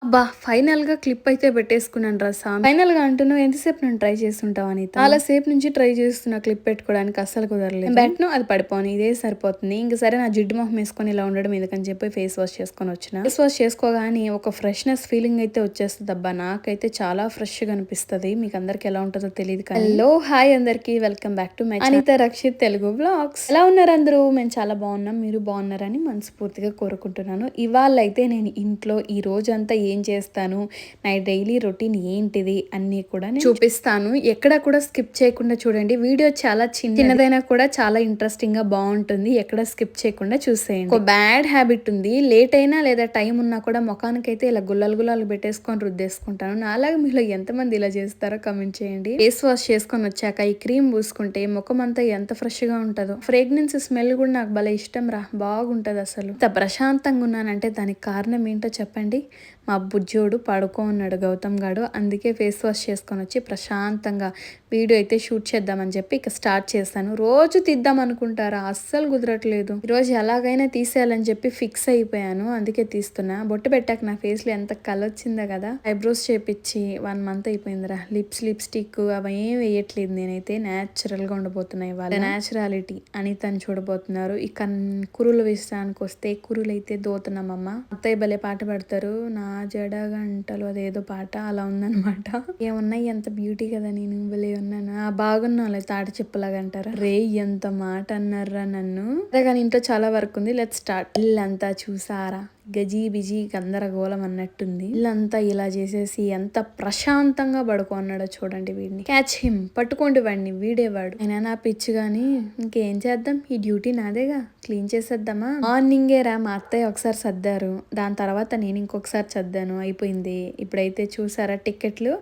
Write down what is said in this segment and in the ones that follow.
అబ్బా! ఫైనల్‌గా క్లిప్ అయితే పెట్టేసుకున్నాను రా సామి. ఫైనల్‌గా అంటున్నావు ఎంతసేపు నన్ను ట్రై చేస్తుంటావు అనిత. చాలా సేపు నుంచి ట్రై చేస్తున్నా క్లిప్ పెట్టుకోవడానికి అస్సలు కుదరలేదు. నేను పెట్టను అది పడిపోను ఇదే సరిపోతుంది. ఇంక సరే నా జిడ్డు మొహం వేసుకొని ఇలా ఉండడం ఎందుకని చెప్పి ఫేస్ వాష్ చేసుకొని వచ్చిన. ఫేస్ వాష్ చేసుకోగానే ఒక ఫ్రెష్‌నెస్ ఫీలింగ్ అయితే వచ్చేస్తది అబ్బా! నాకైతే చాలా ఫ్రెష్‌గా అనిపిస్తది. మీకు అందరికి ఎలా ఉంటుందో తెలియదు కానీ. హలో హాయ్ అందరికి welcome back to my Anitha Rakshith Telugu vlogs. ఎలా ఉన్నారు అందరూ? మేము చాలా బాగున్నాం. మీరు బాగున్నారని మనస్ఫూర్తిగా కోరుకుంటున్నాను. ఇవాళ అయితే నేను ఇంట్లో ఈ రోజంతా ఏం చేస్తాను, నా డైలీ రొటీన్ ఏంటిది అన్నీ కూడా నేను చూపిస్తాను. ఎక్కడ కూడా స్కిప్ చేయకుండా చూడండి. వీడియో చాలా చిన్నదైనా కూడా చాలా ఇంట్రెస్టింగ్ గా బాగుంటుంది. ఎక్కడ స్కిప్ చేయకుండా చూసేయండి. ఒక బ్యాడ్ హ్యాబిట్ ఉంది. లేట్ అయినా లేదా టైం ఉన్నా కూడా ముఖానికైతే ఇలా గుల్లలు పెట్టేసుకొని రుద్దేసుకుంటాను. నాలాగా మీలో ఎంతమంది ఇలా చేస్తారో కమెంట్ చేయండి. ఫేస్ వాష్ చేసుకొని వచ్చాక ఈ క్రీమ్ పూసుకుంటే ముఖం అంతా ఎంత ఫ్రెష్ గా ఉంటుందో. ఫ్రేగ్రెన్స్ స్మెల్ కూడా నాకు భలే ఇష్టం రా, బాగుంటది అసలు. ఇంత ప్రశాంతంగా ఉన్నానంటే దానికి కారణం ఏంటో చెప్పండి. మా బుజ్జోడు పడుకో ఉన్నాడు గౌతమ్ గాడు. అందుకే ఫేస్ వాష్ చేసుకొని వచ్చి ప్రశాంతంగా వీడియో అయితే షూట్ చేద్దామని చెప్పి ఇక స్టార్ట్ చేస్తాను. రోజు తీద్దాం అనుకుంటారా, అస్సలు కుదరట్లేదు. ఈరోజు ఎలాగైనా తీసేయాలని చెప్పి ఫిక్స్ అయిపోయాను. అందుకే తీస్తున్నా. బొట్టు పెట్టాక నా ఫేస్ లో ఎంత కలర్ వచ్చిందో కదా. ఐబ్రోస్ చేపించి 1 మంత్ అయిపోయిందిరా. లిప్స్టిక్ అవి ఏం వేయట్లేదు. నేనైతే న్యాచురల్ గా ఉండబోతున్నాయి. వాళ్ళ న్యాచురాలిటీ అని తను చూడబోతున్నారు. ఇక కురుల విషయానికి వస్తే కురులు అయితే దోతున్నామమ్మ. అత్తయ్య భలే పాట పాడతారు. నా జడ గంటలు అదేదో పాట అలా ఉందనమాట. ఏమున్నాయి ఎంత బ్యూటీ కదా, నేను భలే ఉన్నాను. బాగున్నాలే తాటి చెప్పలాగా అంటారా. రే ఎంత మాట అన్నారా నన్ను. అదే కానీ ఇంట్లో చాలా వర్క్ ఉంది. Let's start. ఇల్లంతా చూసారా, గజీ బిజీ గందరగోళం అన్నట్టుంది. ఇల్లంతా ఇలా చేసేసి ఎంత ప్రశాంతంగా పడుకోన్నాడో చూడండి. వీడిని క్యాచ్ హిమ్, పట్టుకోండి వాడిని, వీడేవాడు. ఆయన నా పిచ్చి గాని ఇంకేం చేద్దాం, ఈ డ్యూటీ నాదేగా, క్లీన్ చేసేద్దామా. మార్నింగే రా మా అత్తయ్య ఒకసారి సర్దారు, దాని తర్వాత నేను ఇంకొకసారి సర్దాను, అయిపోయింది. ఇప్పుడైతే చూసారా టికెట్లు,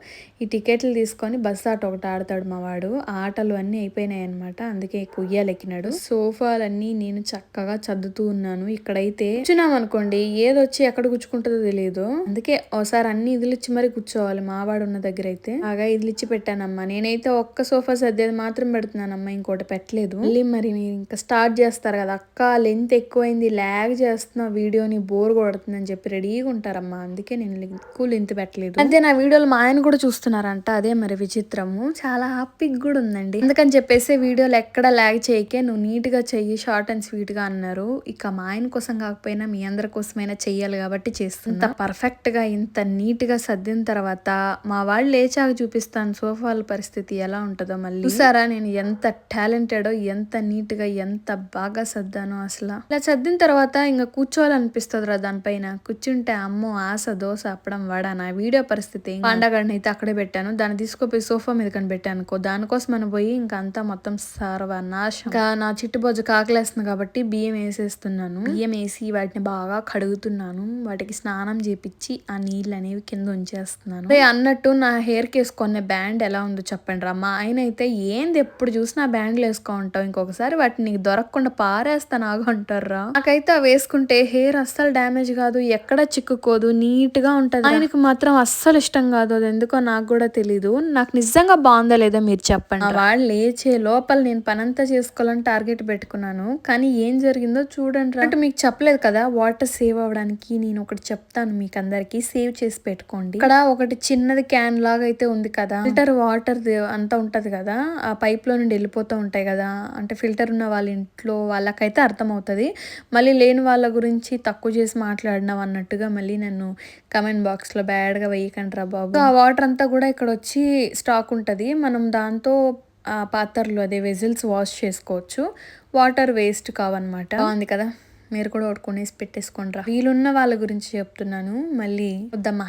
ఈ టికెట్లు తీసుకొని బస్ ఆట ఒకటి ఆడతాడు మా వాడు. ఆ ఆటలు అన్నీ అయిపోయినాయి అనమాట. అందుకే కుయ్యాలెక్కినాడు. సోఫాలన్నీ నేను చక్కగా చదువుతూ ఉన్నాను. ఇక్కడైతే కూర్చున్నాం అనుకోండి, ఏదొచ్చి ఎక్కడ కూర్చుకుంటుందో తెలియదు. అందుకే ఒకసారి అన్ని ఇదిలిచ్చి మరి కూర్చోవాలి. మావాడు ఉన్న దగ్గర అయితే బాగా ఇదిలిచ్చి పెట్టానమ్మా. నేనైతే ఒక్క సోఫా సర్దేది మాత్రం పెడుతున్నానమ్మా, ఇంకోటి పెట్టలేదు. మళ్ళీ మరి మీరు ఇంకా స్టార్ట్ చేస్తారు కదా, అక్క లెంత్ ఎక్కువైంది, ల్యాగ్ చేస్తున్నా వీడియోని, బోర్ కొడుతుంది అని చెప్పి రెడీగా ఉంటారమ్మా. అందుకే నేను ఎక్కువ లెంత్ పెట్టలేదు. అంతే నా వీడియోలు మా ఆయన కూడా చూస్తున్నారంట. అదే మరి విచిత్రము, చాలా హ్యాపీగా కూడా ఉందండి. అందుకని చెప్పేసి వీడియోలు ఎక్కడ ల్యాగ్ చేయకే, నువ్వు నీట్ గా చెయ్యి, షార్ట్ అండ్ స్వీట్ గా అన్నారు. ఇక మా ఆయన కోసం కాకపోయినా మీ అందరి కోసమైనా చెయ్యాలి కాబట్టి చేస్తున్నా. ఇంత పర్ఫెక్ట్ గా ఇంత నీట్ గా సర్దిన తర్వాత మా వాళ్ళు లేచాక చూపిస్తాను సోఫాల పరిస్థితి ఎలా ఉంటుందో. మళ్ళీ చూసారా నేను ఎంత టాలెంటెడో, ఎంత నీట్ గా ఎంత బాగా సర్దానో. అసలు ఇలా సర్దిన తర్వాత ఇంకా కూర్చోవాలనిపిస్తుంది రా దానిపైన. కూర్చుంటే అమ్మో ఆశ దోశ అప్పడం వడ. నా వీడియో పరిస్థితి పండగడిని అయితే అక్కడే పెట్టాను, దాన్ని తీసుకుపోయి సోఫా మీద కని పెట్టాను అనుకో, దానికోసం మనం పోయి ఇంకా అంతా మొత్తం సర్వనాశం. ఇంకా నా చిట్టుబొజ్జు కాకలేస్తుంది కాబట్టి బియ్యం వేసేస్తున్నాను. బియ్యం వేసి వాటిని బాగా కడుగుతున్నాను. వాటికి స్నానం చేపించి ఆ నీళ్ళు అనేవి కింద ఉంచేస్తున్నాను. అన్నట్టు నా హెయిర్ కి వేసుకునే బ్యాండ్ ఎలా ఉందో చెప్పండి రా. మా ఆయన అయితే ఏంది ఎప్పుడు చూసినా బ్యాండ్లు వేసుకో ఉంటావు, ఇంకొకసారి వాటిని నీకు దొరకకుండా పారేస్తా నాగు అంటారా. నాకైతే అవి వేసుకుంటే హెయిర్ అస్సలు డ్యామేజ్ కాదు, ఎక్కడ చిక్కుకోదు, నీట్ గా ఉంటది. ఆయనకి మాత్రం అస్సలు ఇష్టం కాదు. అది ఎందుకో నాకు కూడా తెలీదు. నాకు నిజంగా బాగుందా లేదా మీరు చెప్పండి. వాళ్ళు లేచే లోపల నేను పనంతా చేసుకోవాలని టార్గెట్ పెట్టుకున్నాను. కానీ ఏం జరిగిందో చూడండి. అంటే మీకు చెప్పలేదు కదా, వాటర్ సేవ్ అవ్వడానికి నేను ఒకటి చెప్తాను మీకు అందరికి, సేవ్ చేసి పెట్టుకోండి. ఇక్కడ ఒకటి చిన్నది క్యాన్ లాగా అయితే ఉంది కదా, ఫిల్టర్ వాటర్ అంతా ఉంటది కదా, ఆ పైప్ లో నుండి వెళ్ళిపోతూ ఉంటాయి కదా. అంటే ఫిల్టర్ ఉన్న వాళ్ళ ఇంట్లో వాళ్ళకైతే అర్థమవుతుంది. మళ్ళీ లేని వాళ్ళ గురించి తక్కువ చేసి మాట్లాడినాం అన్నట్టుగా మళ్ళీ నన్ను కమెంట్ బాక్స్ లో బ్యాడ్ గా వేయకండి రా బాబు. ఆ వాటర్ అంతా కూడా ఇక్కడ వచ్చి స్టాక్ ఉంటది. మనం దాంతో ఆ పాత్రలు అదే వెజిల్స్ వాష్ చేసుకోవచ్చు. వాటర్ వేస్ట్ కావన్నమాట. బాగుంది కదా, మీరు కూడా ఒకటి కొనేసి పెట్టేసుకోండి రా. వీలున్న వాళ్ళ గురించి చెప్తున్నాను. మళ్ళీ వద్దమ్మా,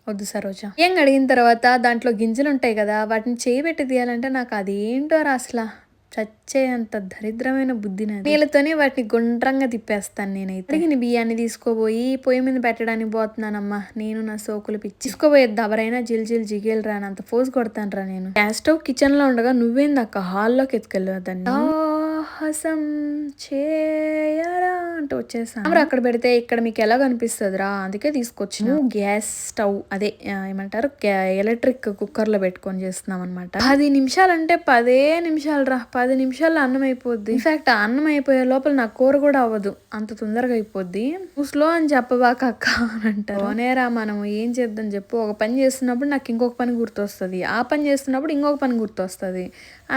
వద్దు సరోజ. ఏం అడిగిన తర్వాత దాంట్లో గింజలు ఉంటాయి కదా, వాటిని చేయబెట్టి తీయాలంటే నాకు అదేంటో రా అసలు చచ్చేంత దరిద్రమైన బుద్ధి నాది. నీళ్ళతోనే వాటిని గుండ్రంగా తిప్పేస్తాను నేనైతే. అడిగిన బియ్యాన్ని తీసుకోబోయి పొయ్యి మీద పెట్టడానికి పోతున్నానమ్మా. నేను నా సోకులు పిచ్చి తీసుకోబోయేది ఎవరైనా జిల్ జిగేలు రానంత ఫోర్స్ కొడతాను రా నేను. గ్యాస్ స్టవ్ కిచెన్ లో ఉండగా నువ్వేందక్క హాల్లోకి ఎత్తుకెళ్ళి దాన్ని. సాహసం చేయరా అంటూ వచ్చేసాను. అక్కడ పెడితే ఇక్కడ మీకు ఎలా కనిపిస్తుందిరా, అందుకే తీసుకొచ్చిన. గ్యాస్ స్టవ్ అదే ఏమంటారు ఎలక్ట్రిక్ కుక్కర్ లో పెట్టుకొని చేస్తున్నాం అనమాట. 10 నిమిషాలు అంటే 10 నిమిషాలు రా, 10 నిమిషాల్లో అన్నం అయిపోద్ది. ఇన్ఫాక్ట్ అన్నం అయిపోయే లోపల నాకు కూర కూడా అవ్వదు, అంత తొందరగా అయిపోద్ది. నువ్వు స్లో అని చెప్పబాక అక్క అని అంటారు. ఓనేరా మనం ఏం చేద్దాం చెప్పు, ఒక పని చేస్తున్నప్పుడు నాకు ఇంకొక పని గుర్తొస్తుంది, ఆ పని చేస్తున్నప్పుడు ఇంకొక పని గుర్తొస్తుంది,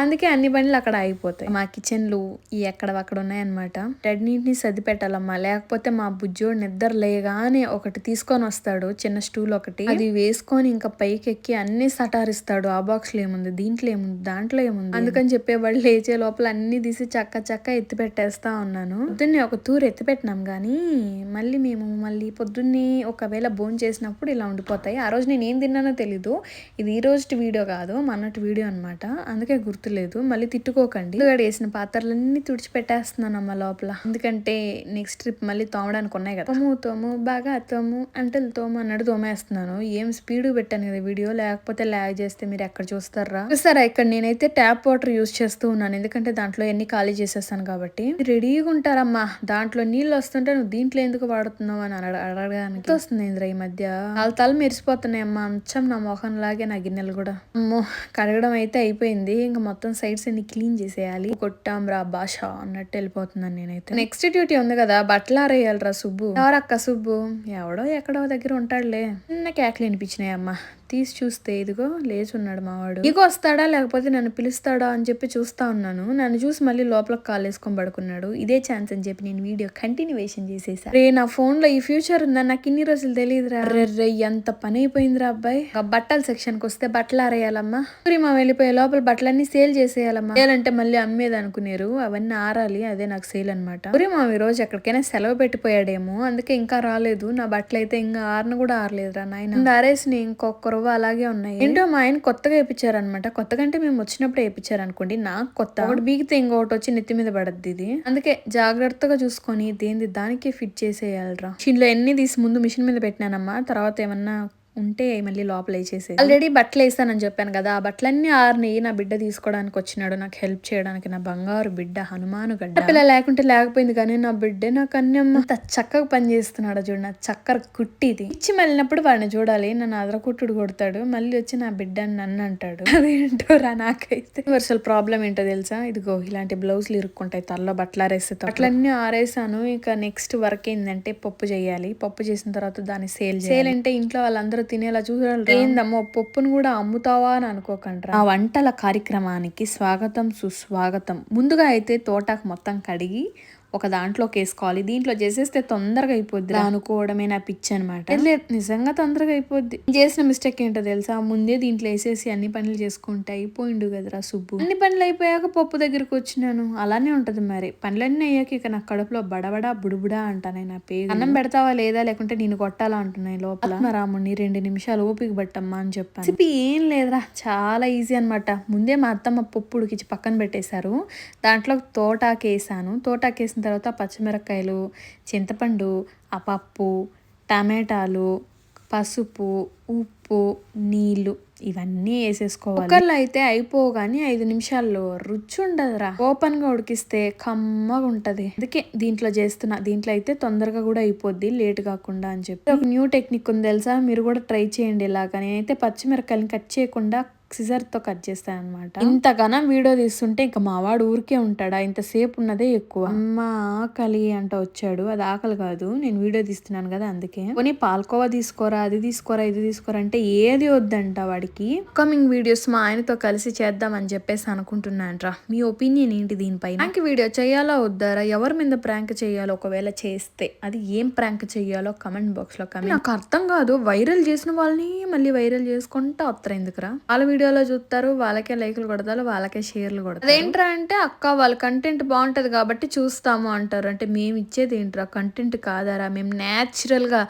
అందుకే అన్ని పనులు అక్కడ అయిపోతాయి. మా కిచెన్లు ఈ అక్కడ ఉన్నాయన్నమాట. అన్నింటినీ సర్ది పెట్టాలమ్మా, లేకపోతే మా బుజ్జోడు నిద్ర లేగానే ఒకటి తీసుకొని వస్తాడు, చిన్న స్టూల్ ఒకటి, అది వేసుకొని ఇంకా పైకి ఎక్కి అన్ని సటారిస్తాడు. ఆ బాక్స్ లో ఏముంది, దీంట్లో ఏముంది, దాంట్లో ఏముంది, అందుకని చెప్పేవాళ్ళు లేచే లోపల అన్ని తీసి చక్క ఎత్తి పెట్టేస్తా ఉన్నాను. పొద్దున్నే ఒక తూరు ఎత్తి పెట్టినాం గానీ మళ్ళీ పొద్దున్నే ఒకవేళ భోజనం చేసినప్పుడు ఇలా ఉండిపోతాయి. ఆ రోజు నేను ఏం తిన్నానో తెలీదు, ఇది ఈ రోజు వీడియో కాదు మొన్నటి వీడియో అనమాట, అందుకే గుర్తులేదు, మళ్ళీ తిట్టుకోకండి. వేసిన పాత్రలన్నీ తుడిచిపెట్టేస్తున్నానమ్మా లోపల, ఎందుకంటే నెక్స్ట్ ట్రిప్ మళ్ళీ తోమడానికి ఉన్నాయి కదా. తోము బాగా తోము అన్నట్టు తోమేస్తున్నాను. ఏం స్పీడ్ పెట్టాను కదా వీడియో, లేకపోతే ల్యాగ్ చేస్తే మీరు ఎక్కడ చూస్తారా. ఇక్కడ నేనైతే ట్యాప్ వాటర్ యూజ్ చేస్తూ ఉన్నాను, ఎందుకంటే దాంట్లో ఎన్ని ఖాళీ చేసేస్తాను కాబట్టి. రెడీగా ఉంటారమ్మా, దాంట్లో నీళ్ళు వస్తుంటే నువ్వు దీంట్లో ఎందుకు వాడుతున్నావు అని అడగడానికి వస్తుంది ఇంద్ర ఈ మధ్య. తల మెరిసిపోతున్నాయి అమ్మా, అంచం నా మొహం లాగే నా గిన్నెలు కూడా. అమ్మో కడగడం అయితే అయిపోయింది, ఇంకా మొత్తం సైడ్స్ అన్ని క్లీన్ చేసేయాలి. కొట్టాం రా భాష అన్నట్టు వెళ్ళిపోతున్నాను నేనైతే. నెక్స్ట్ డ్యూటీ ఉంది కదా, బట్టలు ఆరేయాలరా సుబ్బు. ఎవరక్క సుబ్బు, ఎవడో ఎక్కడో దగ్గర ఉంటాడులే. చిన్న కేకలు వినిపించినాయి అమ్మా, తీసి చూస్తే ఇదిగో లేచున్నాడు మావాడు. ఇగో వస్తాడా లేకపోతే నన్ను పిలుస్తాడా అని చెప్పి చూస్తా ఉన్నాను. నన్ను చూసి మళ్ళీ లోపలికి కాల్ వేసుకొని పడుకున్నాడు. ఇదే ఛాన్స్ అని చెప్పి నేను వీడియో కంటిన్యూవేషన్ చేసేసా. రే నా ఫోన్ లో ఈ ఫ్యూచర్ ఉందా, నాకు ఇన్ని రోజులు తెలియదురా. రే ఎంత పని అయిపోయిందిరా అబ్బాయి. బట్టల సెక్షన్ కి వస్తే బట్టలు ఆరేయాలమ్మా, మా వెళ్ళిపోయే లోపల బట్టలన్నీ సేల్ చేసేయాలమ్మా. సేల్ మళ్ళీ అమ్మేది అనుకునేరు, అవన్నీ ఆరాలి, అదే నాకు సేల్ అనమాట. మా ఈ రోజు ఎక్కడికైనా సెలవు పెట్టిపోయాడేమో, అందుకే ఇంకా రాలేదు. నా బట్టలు అయితే ఇంకా ఆరను కూడా ఆరలేదురా నాయన. ఆరేసి ఇంకొకరు అలాగే ఉన్నాయి. ఏంటో మా ఆయన కొత్తగా వేయించారనమాట, కొత్తగా అంటే మేము వచ్చినప్పుడు వేయించారు అనుకోండి, నాకు కొత్త. ఒకటి బీగితే ఇంకొకటి వచ్చి నెత్తి మీద పడద్ది ఇది, అందుకే జాగ్రత్తగా చూసుకొని దేని దానికే ఫిట్ చేసేయాలరా. మిషన్ లో ఎన్ని తీసి ముందు మిషన్ మీద పెట్టినానమ్మా, తర్వాత ఏమన్నా ఉంటే మళ్ళీ లోపల వేసేసి. ఆల్రెడీ బట్టలు వేసానని చెప్పాను కదా, ఆ బట్టలన్నీ ఆరిని నా బిడ్డ తీసుకోవడానికి వచ్చినాడు, నాకు హెల్ప్ చేయడానికి. నా బంగారు బిడ్డ హనుమాను గడ్డ. పిల్ల లేకుంటే లేకపోయింది, కానీ నా బిడ్డ నాకు అన్ని అంత చక్కగా పని చేస్తున్నాడు చూడు, నా చక్కర కుట్టిది. ఇచ్చి వెళ్ళినప్పుడు వాడిని చూడాలి, నన్ను అదరకుట్టుడు కొడతాడు, మళ్ళీ వచ్చి నా బిడ్డ నన్ను అంటాడు. అదేంటోరా నాకైతే యూనివర్సల్ ప్రాబ్లం ఏంటో తెలుసా, ఇదిగో ఇలాంటి బ్లౌజులు ఇరుక్కుంటాయి తలలో బట్టలు ఆరేస్తే. బట్టలన్నీ ఆరేసాను. ఇక నెక్స్ట్ వర్క్ ఏంటంటే పప్పు చేయాలి. పప్పు చేసిన తర్వాత దాన్ని సేల్ అంటే ఇంట్లో వాళ్ళందరూ తినేలా చూడాలి. ఏందమ్మో పప్పును కూడా అమ్ముతావా అని అనుకోకండి. ఆ వంటల కార్యక్రమానికి స్వాగతం సుస్వాగతం. ముందుగా అయితే తోటాకు మొత్తం కడిగి ఒక దాంట్లోకి వేసుకోవాలి. దీంట్లో చేసేస్తే తొందరగా అయిపోద్ది అనుకోవడమే నా పిచ్చి అనమాట. నిజంగా తొందరగా అయిపోద్ది. చేసిన మిస్టేక్ ఏంటో తెలుసా, ముందే దీంట్లో వేసేసి అన్ని పనులు చేసుకుంటే అయిపోయిండు కదరా సుబ్బు. అన్ని పనులు అయిపోయాక పప్పు దగ్గరకు వచ్చినాను, అలానే ఉంటది మరి. పనులన్నీ అయ్యాక ఇక నా కడుపులో బడబడా బుడుబుడా అంటానే నా పేరు. అన్నం పెడతావా లేదా, లేకుంటే నేను కొట్టాలా అంటున్నాయి లోపల. రాముడిని 2 నిమిషాలు ఓపిక పట్టమ్మా అని చెప్పాను. ఏం లేదురా, చాలా ఈజీ అనమాట. ముందే మా అత్తమ్మ పప్పు ఉడికించి పక్కన పెట్టేశారు, దాంట్లో తోటాకేసాను. తోటాకేసిన తర్వాత పచ్చిమిరపకాయలు, చింతపండు, ఆ పప్పు, టమాటాలు, పసుపు, ఉప్పు, నీళ్లు ఇవన్నీ వేసేసుకోవాలి. కుక్కర్లో అయితే అయిపోగానే 5 నిమిషాల్లో రుచి ఉండదురా, ఓపెన్ గా ఉడికిస్తే కమ్మగా ఉంటది. అందుకే దీంట్లో చేస్తున్నా, దీంట్లో అయితే తొందరగా కూడా అయిపోద్ది లేట్ కాకుండా అని చెప్పి. ఒక న్యూ టెక్నిక్ ఉంది తెలుసా, మీరు కూడా ట్రై చేయండి ఇలాగా. నేనైతే పచ్చిమిరపకాయలు కట్ చేయకుండా సిజర్ తో కట్ చేస్తాను అనమాట. ఇంతగానం వీడియో తీస్తుంటే ఇంకా మావాడు ఊరికే ఉంటాడా, ఇంతసేపు ఉన్నదే ఎక్కువ. అమ్మ ఆకలి అంట వచ్చాడు, అది ఆకలి కాదు, నేను వీడియో తీస్తున్నాను కదా అందుకే. కొన్ని పాల్కోవా తీసుకోరా, అది తీసుకోరా, ఇది తీసుకోరా అంటే ఏది వద్దంట వాడికి. కమింగ్ వీడియోస్ మా ఆయనతో కలిసి చేద్దామని చెప్పేసి అనుకుంటున్నాను రా. మీ ఒపీనియన్ ఏంటి దీనిపై? ప్రాంక్ వీడియో చేయాలా వద్దారా, ఎవరి మీద ప్రాంక్ చేయాలో, ఒకవేళ చేస్తే అది ఏం ప్రాంక్ చేయాలో కమెంట్ బాక్స్ లో కమెంట్. నాకు అర్థం కాదు, వైరల్ చేసిన వాళ్ళని మళ్ళీ వైరల్ చేసుకుంటా వస్తారు ఎందుకురా. వాళ్ళ వీడియోలో చూస్తారు, వాళ్ళకే లైకులు కొడతారు, వాళ్ళకే షేర్లు కొడతారు. అదేంట్రా అంటే అక్క వాళ్ళ కంటెంట్ బాగుంటది కాబట్టి చూస్తాము అంటారు. అంటే మేము ఇచ్చేది ఏంట్రా కంటెంట్ కాదారా, మేము న్యాచురల్ గా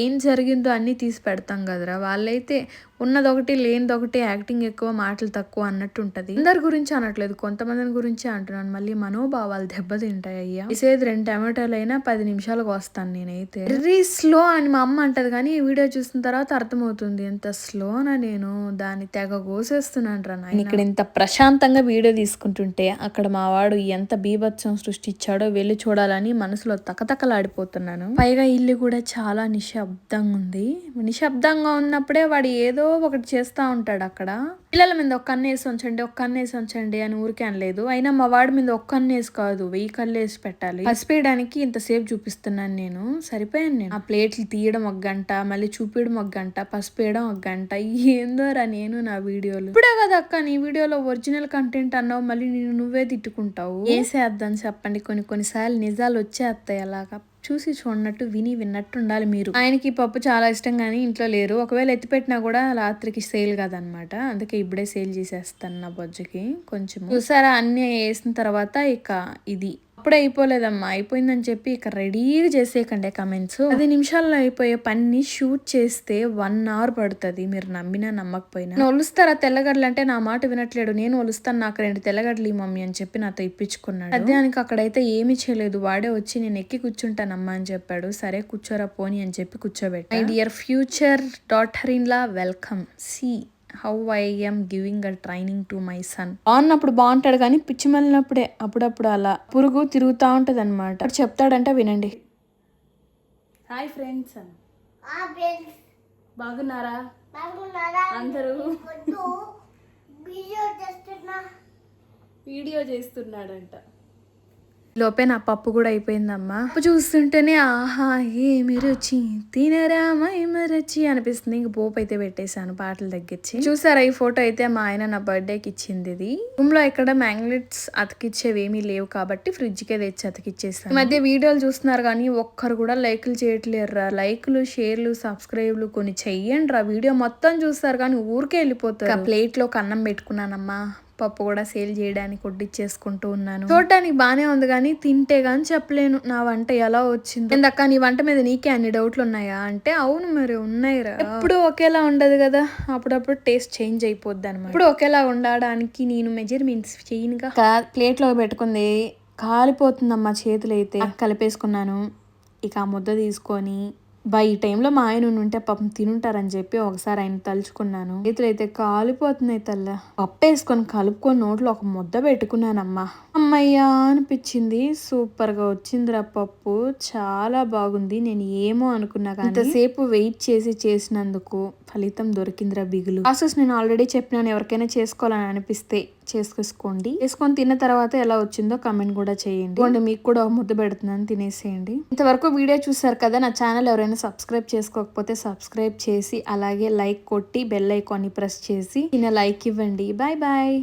ఏం జరిగిందో అన్ని తీసి పెడతాం కదరా. వాళ్ళైతే ఉన్నదొకటి లేనిదొకటి, యాక్టింగ్ ఎక్కువ మాటలు తక్కువ అన్నట్టు ఉంటది. అందరి గురించి అనట్లేదు, కొంతమందిని గురించి అంటున్నాను. మళ్ళీ మనోభావాలు దెబ్బతింటాయి అయ్యా. ఇసేది 2 టమాటాలు అయినా 10 నిమిషాలకు వస్తాను నేనైతే. వెరీ స్లో అని మా అమ్మ అంటది, కానీ ఈ వీడియో చూసిన తర్వాత అర్థమవుతుంది ఎంత స్లోనా నేను దాన్ని తెగ కోసేస్తున్నాను రా నాయనా. ఇక్కడ ఇంత ప్రశాంతంగా వీడియో తీసుకుంటుంటే అక్కడ మా వాడు ఎంత బీభత్సం సృష్టించాడో వెళ్ళి చూడాలని మనసులో తకతకలాడిపోతున్నాను. పైగా ఇల్లు కూడా చాలా నిశ్శబ్దంగా ఉంది. నిశ్శబ్దంగా ఉన్నప్పుడే వాడు ఏదో ఒకటి చేస్తా ఉంటాడు అక్కడ. పిల్లల మీద ఒక్క కన్నేసి ఉంచండి, ఒక్క కన్నేసి ఉంచండి అని ఊరికే అనలేదు. అయినా మా వాడి మీద ఒక్క కన్నేసి కాదు 1000 కళ్ళేసి పెట్టాలి. పసిపేయడానికి ఇంతసేపు చూపిస్తున్నాను నేను. సరిపోయాను నేను. ఆ ప్లేట్లు తీయడం 1 గంట, మళ్ళీ చూపించడం 1 గంట, పసిపేయడం 1 గంట. ఏందోరా నేను నా వీడియోలు. ఇప్పుడే కదా అక్క నీ వీడియోలో ఒరిజినల్ కంటెంట్ అన్నావు, మళ్ళీ నువ్వే తిట్టుకుంటావు. ఏం చేద్దాం చెప్పండి, కొన్నిసార్లు నిజాలు వచ్చేస్తాయి అలాగా. చూసి చూడనట్టు విన్నట్టు ఉండాలి మీరు. ఆయనకి పప్పు చాలా ఇష్టం కానీ ఇంట్లో లేరు. ఒకవేళ ఎత్తిపెట్టినా కూడా రాత్రికి సేల్ కాదనమాట. అందుకే ఇప్పుడే సేల్ చేసేస్తాను నా బొజ్జుకి కొంచెం. చూసారా అన్ని వేసిన తర్వాత ఇక ఇది అప్పుడే అయిపోలేదమ్మా, అయిపోయిందని చెప్పి ఇక రెడీగా చేసేయకండి కమెంట్స్. 10 నిమిషాల్లో అయిపోయే పని షూట్ చేస్తే 1 అవర్ పడుతుంది. మీరు నమ్మినా నమ్మకపోయినా. నేను ఒలుస్తారా తెల్లగడ్డలు అంటే నా మాట వినట్లేడు. నేను ఒలుస్తాను, నాకు 2 తెల్లగడ్డలు మమ్మీ అని చెప్పి నాతో ఇప్పించుకున్నాడు. మధ్యాహ్నానికి అక్కడైతే ఏమీ చేయలేదు. వాడే వచ్చి నేను ఎక్కి కూర్చుంటానమ్మా అని చెప్పాడు. సరే కూర్చోరా పోని అని చెప్పి కూర్చోబెట్టా. My dear future daughter in law welcome. See how I am giving a training to my son. బాగున్నప్పుడు బాగుంటాడు కానీ పిచ్చి మళ్ళినప్పుడే అప్పుడప్పుడు అలా పురుగు తిరుగుతూ ఉంటది అనమాట. చెప్తాడంటే వినండి. హాయ్ ఫ్రెండ్స్, బాగున్నారా అందరూ? వీడియో చేస్తున్నాడంట. లోపే నా పప్పు కూడా అయిపోయిందమ్మా. పప్పు చూస్తుంటేనే ఆహా ఏమి రుచి తినరా మైమరచి అనిపిస్తుంది. ఇంక పోపు అయితే పెట్టేశాను పాటలు తగ్గించి. చూసారా ఈ ఫోటో అయితే మా ఆయన నా బర్త్డేకి ఇచ్చింది. ఇది రూమ్ లో ఇక్కడ మ్యాగ్నెట్స్ అతికిచ్చేవి ఏమీ లేవు కాబట్టి ఫ్రిడ్జ్ కే తెచ్చి అతికిచ్చేసాను. ఈ మధ్య వీడియోలు చూస్తున్నారు కానీ ఒక్కరు కూడా లైక్లు చేయట్లేరురా. లైక్లు, షేర్లు, సబ్స్క్రైబ్లు కొన్ని చెయ్యండి రా. వీడియో మొత్తం చూస్తారు కానీ ఊరికే వెళ్ళిపోతారు. ప్లేట్ లో అన్నం పెట్టుకున్నానమ్మా. పప్పు కూడా సేల్ చేయడానికి వడ్డిచ్చేసుకుంటూ ఉన్నాను. చూడటానికి బానే ఉంది కానీ తింటే గాని చెప్పలేను నా వంట ఎలా వచ్చింది. ఎందుక నీ వంట మీద నీకే అన్ని డౌట్లు ఉన్నాయా అంటే అవును మరి ఉన్నాయిరా. ఎప్పుడు ఒకేలా ఉండదు కదా, అప్పుడప్పుడు టేస్ట్ చేంజ్ అయిపోద్ది అనమాట. ఇప్పుడు ఒకేలా ఉండడానికి నేను మెజర్మెంట్స్ చేయనుగా. ప్లేట్ లో పెట్టుకుంది కాలిపోతుందమ్మా చేతులు అయితే. కలిపేసుకున్నాను. ఇక ఆ ముద్ద తీసుకొని ఈ టైంలో మా ఆయన ఉంటే పాపం తినుంటారని చెప్పి ఒకసారి ఆయన తలుచుకున్నాను. చేతులు అయితే కాలిపోతున్నాయి తల్ల. పప్పు వేసుకొని కలుపుకొని నోట్లో ఒక ముద్ద పెట్టుకున్నానమ్మా. అమ్మయ్యా అనిపించింది. సూపర్ గా వచ్చిందిరా పప్పు, చాలా బాగుంది. నేను ఏమో అనుకున్నా కానీ ఇంతసేపు వెయిట్ చేసినందుకు ఫలితం దొరికిందిరా బిగులు. ప్రాసెస్ నేను ఆల్రెడీ చెప్పినాను, ఎవరికైనా చేసుకోవాలని అనిపిస్తే చేసుకొని తిన్న తర్వాత ఎలా వచ్చిందో కమెంట్ కూడా చేయండి. మీకు కూడా ముద్ద పెడుతున్నాను, తినేసేయండి. ఇంతవరకు వీడియో చూసారు కదా, నా ఛానల్ ఎవరైనా సబ్స్క్రైబ్ చేసుకోకపోతే సబ్స్క్రైబ్ చేసి అలాగే లైక్ కొట్టి బెల్ ఐకాన్ని ప్రెస్ చేసి లైక్ ఇవ్వండి. Bye bye.